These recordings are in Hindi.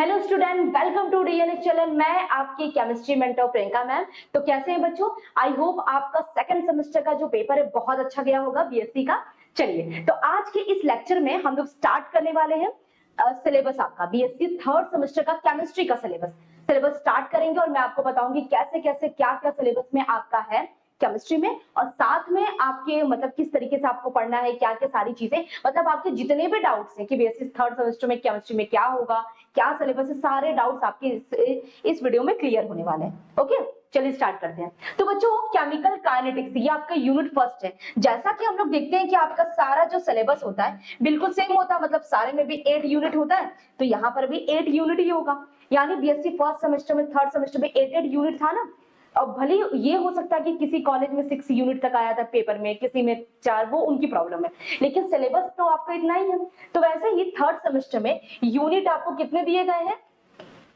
Hello student, welcome to DNS channel. मैं आपकी केमिस्ट्री मेंटर प्रियंका मैम। तो कैसे हैं बच्चों? आई होप आपका सेकंड सेमेस्टर का जो पेपर है बहुत अच्छा गया होगा बीएससी का। चलिए, तो आज के इस लेक्चर में हम लोग स्टार्ट करने वाले हैं सिलेबस आपका बीएससी थर्ड सेमेस्टर का केमिस्ट्री का सिलेबस स्टार्ट करेंगे और मैं आपको बताऊंगी कैसे कैसे क्या क्या सिलेबस में आपका है केमिस्ट्री में, और साथ में आपके मतलब किस तरीके से आपको पढ़ना है, क्या क्या सारी चीजें, मतलब आपके जितने भी डाउट्स हैं कि बीएससी थर्ड सेमेस्टर में केमिस्ट्री में क्या होगा, क्या सिलेबस है, सारे डाउट्स आपके इस वीडियो में क्लियर होने वाले हैं। ओके, चलिए स्टार्ट करते हैं। तो बच्चों, केमिकल काइनेटिक्स ये आपका यूनिट फर्स्ट है। जैसा कि हम लोग देखते हैं कि आपका सारा जो सिलेबस होता है बिल्कुल सेम होता है, मतलब सारे में भी 8 यूनिट होता है, तो यहाँ पर भी 8 यूनिट ही होगा। यानी बीएससी फर्स्ट सेमेस्टर में थर्ड सेमेस्टर में 8 यूनिट था ना। अब भले ये हो सकता है कि किसी कॉलेज में 6 यूनिट तक आया था पेपर में, किसी में 4, वो उनकी प्रॉब्लम है, लेकिन सिलेबस तो आपका इतना ही है। तो वैसे ही थर्ड सेमेस्टर में यूनिट आपको कितने दिए गए हैं?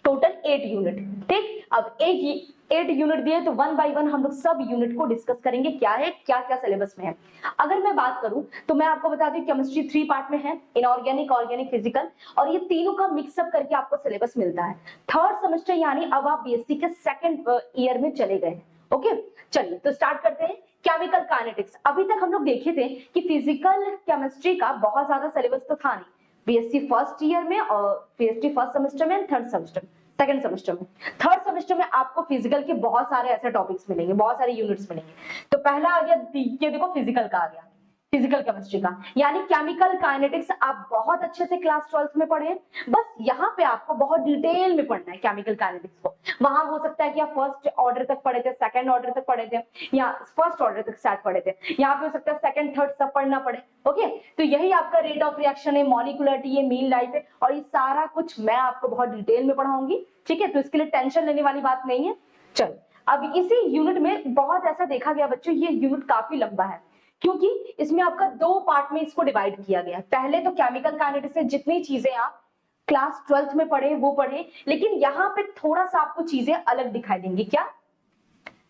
Total 8 unit. ठीक, अब 8 यूनिट दिए तो वन बाय वन हम लोग सब यूनिट को डिस्कस करेंगे, क्या है क्या क्या सिलेबस में है। अगर मैं बात करूं तो मैं आपको बता दूं केमिस्ट्री 3 पार्ट में है, इनऑर्गेनिक, ऑर्गेनिक, फिजिकल, और ये तीनों का मिक्सअप करके आपको सिलेबस मिलता है थर्ड सेमेस्टर, यानी अब आप बीएससी के सेकंड ईयर में चले गए। ओके, चलिए तो स्टार्ट करते हैं। केमिकल काइनेटिक्स, अभी तक हम लोग देखे थे कि फिजिकल केमिस्ट्री का बहुत ज्यादा सिलेबस तो था नहीं बीएससी फर्स्ट ईयर में, और बीएससी फर्स्ट सेमेस्टर में, थर्ड सेमेस्टर में, सेकंड सेमेस्टर में। थर्ड सेमेस्टर में आपको फिजिकल के बहुत सारे ऐसे टॉपिक्स मिलेंगे, बहुत सारे यूनिट्स मिलेंगे। तो पहला आ गया, ये देखो फिजिकल का आ गया, फिजिकल केमिस्ट्री का, यानी केमिकल काइनेटिक्स आप बहुत अच्छे से क्लास 12th में पढ़े। बस यहाँ पे आपको बहुत डिटेल में पढ़ना है केमिकल काइनेटिक्स को। वहां हो सकता है कि आप फर्स्ट ऑर्डर तक पढ़े थे, सेकंड ऑर्डर तक पढ़े थे, या फर्स्ट ऑर्डर तक शायद पढ़े थे, यहाँ पे हो सकता है सेकंड थर्ड सब पढ़ना पड़े। ओके, तो यही आपका रेट ऑफ रिएक्शन है, मॉलिक्यूलरिटी है, मीन लाइफ है, और ये सारा कुछ मैं आपको बहुत डिटेल में पढ़ाऊंगी। ठीक है, तो इसके लिए टेंशन लेने वाली बात नहीं है। चलो, अब इसी यूनिट में बहुत ऐसा देखा गया बच्चों, ये यूनिट काफी लंबा है क्योंकि इसमें आपका 2 पार्ट में इसको डिवाइड किया गया है। पहले तो केमिकल काइनेटिक्स से जितनी चीजें आप क्लास 12th में पढ़े वो पढ़े, लेकिन यहाँ पे थोड़ा सा आपको चीजें अलग दिखाई देंगी। क्या?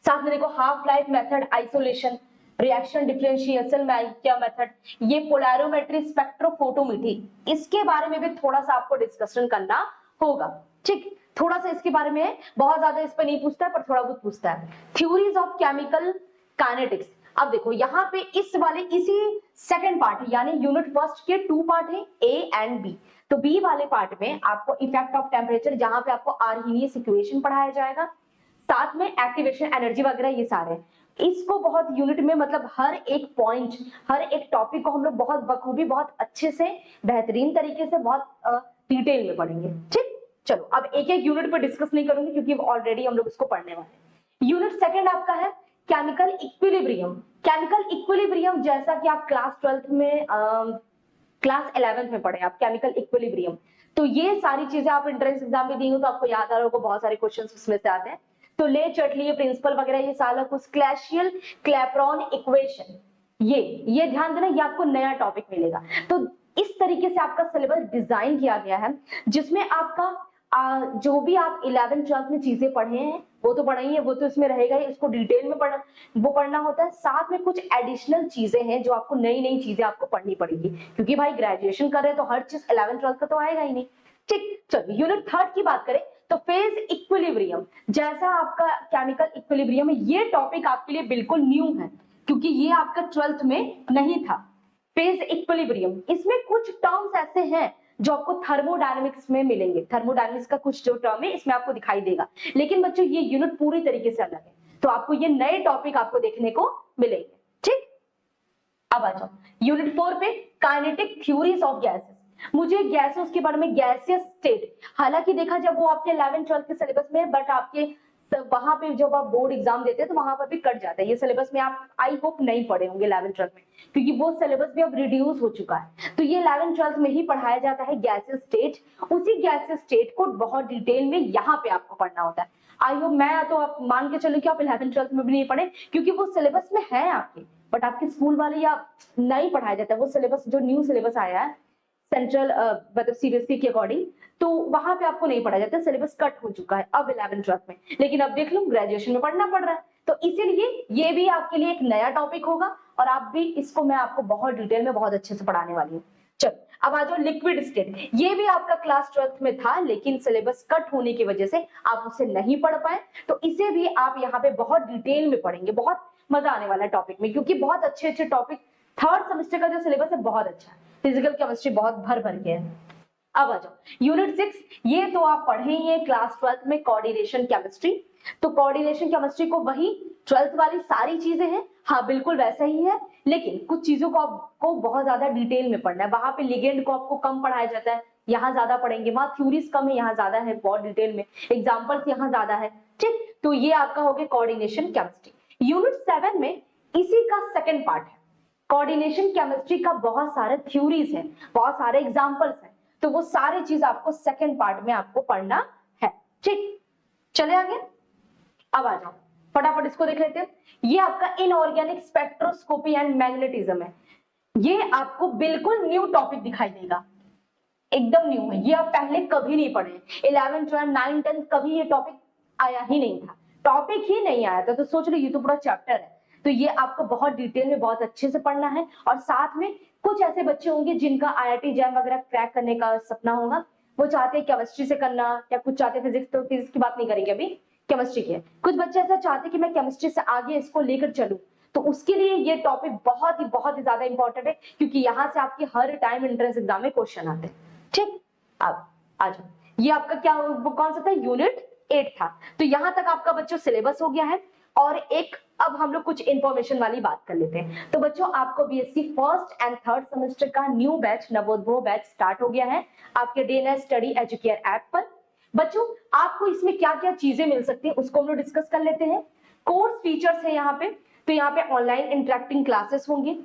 साथ में देखो, half life method, isolation, reaction differentiation क्या मेथड, ये पोलैरोमेट्री, स्पेक्ट्रोफोटोमेट्री, इसके बारे में भी थोड़ा सा आपको डिस्कशन करना होगा। ठीक, थोड़ा सा इसके बारे में, बहुत ज्यादा इस पर नहीं पूछता है पर थोड़ा बहुत पूछता है। थ्योरीज ऑफ केमिकल काइनेटिक्स, अब देखो यहाँ पे इस वाले इसी सेकंड पार्ट है, यानी यूनिट फर्स्ट के 2 पार्ट है, ए एंड बी। तो बी वाले पार्ट में आपको इफेक्ट ऑफ टेम्परेचर, जहां पे आपको आर्हीनियस इक्वेशन पढ़ाया जाएगा, साथ में एक्टिवेशन एनर्जी वगैरह, ये सारे इसको बहुत यूनिट में, मतलब हर एक पॉइंट, हर एक टॉपिक को हम लोग बहुत बखूबी, बहुत अच्छे से, बेहतरीन तरीके से, बहुत डिटेल में पढ़ेंगे। ठीक, चलो अब एक एक यूनिट पर डिस्कस नहीं करूंगी क्योंकि ऑलरेडी हम लोग इसको पढ़ने वाले हैं। यूनिट सेकंड आपका है केमिकल इक्विलिब्रियम। केमिकल इक्विलिब्रियम, जैसा कि आप क्लास 12th में, क्लास 11th में पढ़े आप केमिकल इक्विलिब्रियम, तो ये सारी चीजें आप एंट्रेंस एग्जाम में दी हो तो आपको याद आ रहा होगा, बहुत सारे क्वेश्चंस उसमें से आते हैं। तो ले चट लिए प्रिंसिपल वगैरह, ये सारा कुछ, क्लैशियल क्लैप्रॉन इक्वेशन, ये ध्यान देना, ये आपको नया टॉपिक मिलेगा। तो इस तरीके से आपका सिलेबस डिजाइन किया गया है, जिसमें आपका जो भी आप 11th 12th में चीजें पढ़े हैं वो तो पढ़े ही है, वो तो इसमें रहेगा ही, इसको डिटेल में पढ़ना होता है। साथ में कुछ एडिशनल चीजें हैं जो आपको नई नई चीजें आपको पढ़नी पड़ेगी, क्योंकि भाई ग्रेजुएशन कर रहे हैं तो हर चीज 11th 12th का तो आएगा ही नहीं। ठीक, चलो यूनिट थर्ड की बात करें तो फेज इक्विलिब्रियम, जैसा आपका केमिकल इक्विलिब्रियम है, ये टॉपिक आपके लिए बिल्कुल न्यू है क्योंकि ये आपका 12th में नहीं था। फेज इक्विलिब्रियम, इसमें कुछ टर्म्स ऐसे हैं जो आपको थर्मोडायनेमिक्स में मिलेंगे, थर्मोडायनेमिक्स का कुछ जो टर्म है इसमें आपको दिखाई देगा, लेकिन बच्चों ये यूनिट पूरी तरीके से अलग है, तो आपको ये नए टॉपिक आपको देखने को मिलेंगे। ठीक, अब आ जाओ यूनिट 4 पे, काइनेटिक थ्योरीज ऑफ गैसेस। मुझे गैसेस के बारे में, गैसियस स्टेट, हालांकि देखा जब वो आपके 11th 12th के सिलेबस में, बट आपके वहां पे जब आप बोर्ड एग्जाम देते हैं तो वहां पर भी कट जाता है ये सिलेबस में, आप आई होप नहीं पढ़े होंगे 11th 12th में, क्योंकि वो सिलेबस भी अब रिड्यूस हो चुका है। तो ये 11th 12th में ही पढ़ाया जाता है गैसियस स्टेट, उसी गैसियस स्टेट को बहुत डिटेल में यहाँ पे आपको पढ़ना होता है। आई होप, मैं तो आप मान के चलो कि आप 11th 12th में भी नहीं पढ़े, क्योंकि वो सिलेबस में है आपके, बट आपके स्कूल वाले या नहीं पढ़ाया जाता है वो सिलेबस, जो न्यू सिलेबस आया है सेंट्रल मतलब सीबीएसई के अकॉर्डिंग, तो वहां पे आपको नहीं पढ़ा जाता, सिलेबस कट हो चुका है अब 11th 12th में, लेकिन अब देख लो ग्रेजुएशन में पढ़ना पड़ रहा है, तो इसीलिए ये भी आपके लिए एक नया टॉपिक होगा और आप भी इसको, मैं आपको बहुत डिटेल में बहुत अच्छे से पढ़ाने वाली हूँ। चलो अब आ जाओ लिक्विड स्टेट। ये भी आपका क्लास 12th में था, लेकिन सिलेबस कट होने की वजह से आप उसे नहीं पढ़ पाए, तो इसे भी आप यहाँ पे बहुत डिटेल में पढ़ेंगे। बहुत मजा आने वाला है टॉपिक में, क्योंकि बहुत अच्छे अच्छे टॉपिक, थर्ड सेमेस्टर का जो सिलेबस है बहुत अच्छा है। फिजिकल केमिस्ट्री बहुत भर भर के है। अब आ जाओ यूनिट 6, ये तो आप पढ़े ही हैं क्लास 12th में, कोऑर्डिनेशन केमिस्ट्री। तो कोऑर्डिनेशन केमिस्ट्री को वही 12th वाली सारी चीजें हैं, हाँ बिल्कुल वैसा ही है, लेकिन कुछ चीजों को आपको बहुत ज्यादा डिटेल में पढ़ना है। वहां पे लिगेंड को आपको कम पढ़ाया जाता है, यहाँ ज्यादा पढ़ेंगे। वहां थ्योरीज कम है, यहाँ ज्यादा है, बहुत डिटेल में एग्जाम्पल्स यहाँ ज्यादा है, ठीक। तो ये आपका हो गया कोऑर्डिनेशन केमिस्ट्री। यूनिट 7 में इसी का सेकेंड पार्ट है। कोऑर्डिनेशन केमिस्ट्री का बहुत सारे थ्योरीज है, बहुत सारे एग्जाम्पल्स है, तो वो सारी चीज आपको सेकेंड पार्ट में आपको पढ़ना है, ठीक। चले आगे, अब आ जाओ फटाफट इसको देख लेते हैं। ये आपका इनऑर्गेनिक स्पेक्ट्रोस्कोपी एंड मैग्नेटिज्म है। ये आपको बिल्कुल न्यू टॉपिक दिखाई देगा, एकदम न्यू है, ये आप पहले कभी नहीं पढ़े। 11, 12, 9, 10 कभी ये टॉपिक आया ही नहीं था, टॉपिक ही नहीं आया था, तो सोच लो ये तो पूरा चैप्टर है। तो ये आपको बहुत डिटेल में बहुत अच्छे से पढ़ना है। और साथ में कुछ ऐसे बच्चे होंगे जिनका IIT जैम वगैरह क्रैक करने का सपना होगा, वो चाहते हैं केमिस्ट्री से करना, या कुछ चाहते फिजिक्स, तो फिजिक्स की बात नहीं करेंगे अभी, केमिस्ट्री की है। कुछ बच्चे ऐसा चाहते हैं कि मैं केमिस्ट्री से आगे इसको लेकर चलूं, तो उसके लिए ये टॉपिक बहुत ही ज्यादा इंपॉर्टेंट है, क्योंकि यहाँ से आपके हर टाइम एंट्रेंस एग्जाम में क्वेश्चन आते हैं, ठीक। अब आ जाओ, ये आपका क्या कौन सा था, यूनिट 8 था। तो यहां तक आपका बच्चों सिलेबस हो गया है। और एक अब हम लोग कुछ इंफॉर्मेशन वाली बात कर लेते हैं। तो बच्चों आपको BSc first and third semester का new batch, Navodaya batch start हो गया है आपके डे स्टडी एजुकेयर ऐप पर। बच्चों आपको इसमें क्या क्या चीजें मिल सकती है उसको हम लोग डिस्कस कर लेते हैं। कोर्स फीचर्स है यहाँ पे, तो यहाँ पे ऑनलाइन इंटरेक्टिंग क्लासेस होंगी,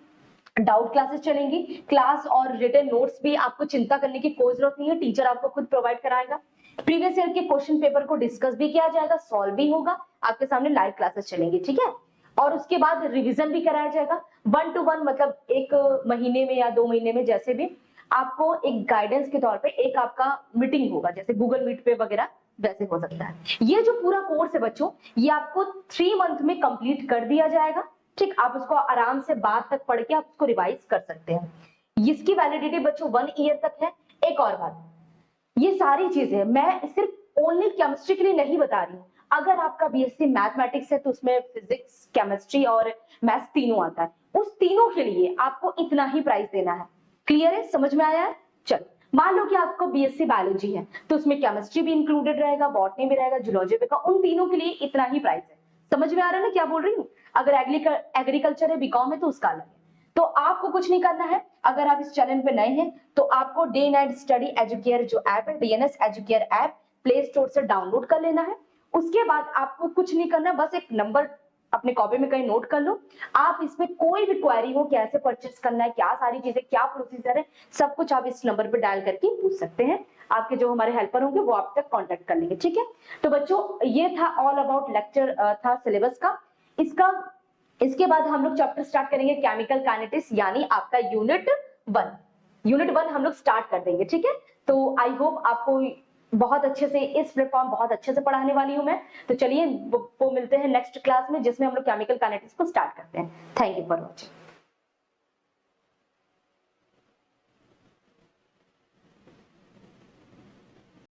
डाउट क्लासेस चलेंगी, क्लास और रिटन नोट्स भी आपको चिंता करने की कोई जरूरत नहीं है, टीचर आपको खुद प्रोवाइड कराएगा। प्रीवियस ईयर के क्वेश्चन पेपर को डिस्कस भी किया जाएगा, सॉल्व भी होगा, आपके सामने लाइव क्लासेस चलेंगी, ठीक है। और उसके बाद रिवीजन भी कराया जाएगा 1 to 1, मतलब 1 महीने में या 2 महीने में, जैसे भी आपको एक गाइडेंस के तौर पे एक आपका मीटिंग होगा, जैसे गूगल मीट पे वगैरह, वैसे हो सकता है। ये जो पूरा कोर्स है बच्चों, ये आपको 3 मंथ में कंप्लीट कर दिया जाएगा, ठीक। आप उसको आराम से बाद तक पढ़ के आप उसको रिवाइज कर सकते हैं। इसकी वैलिडिटी बच्चों 1 ईयर तक है। एक और बात, ये सारी चीजें मैं सिर्फ ओनली केमिस्ट्री के लिए नहीं बता रही हूँ। अगर आपका बीएससी मैथमेटिक्स है तो उसमें फिजिक्स, केमिस्ट्री और मैथ्स तीनों आता है, उस तीनों के लिए आपको इतना ही प्राइस देना है। क्लियर है, समझ में आया है? चलो, मान लो कि आपको बीएससी बायोलॉजी है तो उसमें केमिस्ट्री भी इंक्लूडेड रहेगा, बॉटनी भी रहेगा, जूलॉजी भी, उन तीनों के लिए इतना ही प्राइस है। समझ में आ रहा है ना क्या बोल रही हूँ? अगर एग्रीकल्चर है, बीकॉम है, तो उसका अलग है। तो आपको कुछ नहीं करना है। अगर आप इस चैनल पे नए हैं तो आपको डे नाइट स्टडी एजुकेयर जो ऐप है, DNS educare app play store से डाउनलोड कर लेना है। उसके बाद आपको कुछ नहीं करना, बस एक नंबर अपने कॉपी में कहीं नोट कर लो। आप इसमें कोई भी क्वेरी हो, कैसे परचेस करना है, क्या सारी चीजें, क्या प्रोसीजर है, सब कुछ आप इस नंबर पे डायल करके पूछ सकते हैं। आपके जो हमारे हेल्पर होंगे वो आप तक कांटेक्ट कर लेंगे, ठीक है। तो बच्चों ये था ऑल अबाउट लेक्चर था सिलेबस का। इसके बाद हम लोग चैप्टर स्टार्ट करेंगे केमिकल काइनेटिक्स, यानी आपका यूनिट 1 हम लोग स्टार्ट कर देंगे, ठीक है। तो आई होप आपको बहुत अच्छे से इस प्लेटफॉर्म बहुत अच्छे से पढ़ाने वाली हूं मैं। तो चलिए वो मिलते हैं नेक्स्ट क्लास में, जिसमें हम लोग केमिकल काइनेटिक्स को स्टार्ट करते हैं। Thank you for watching.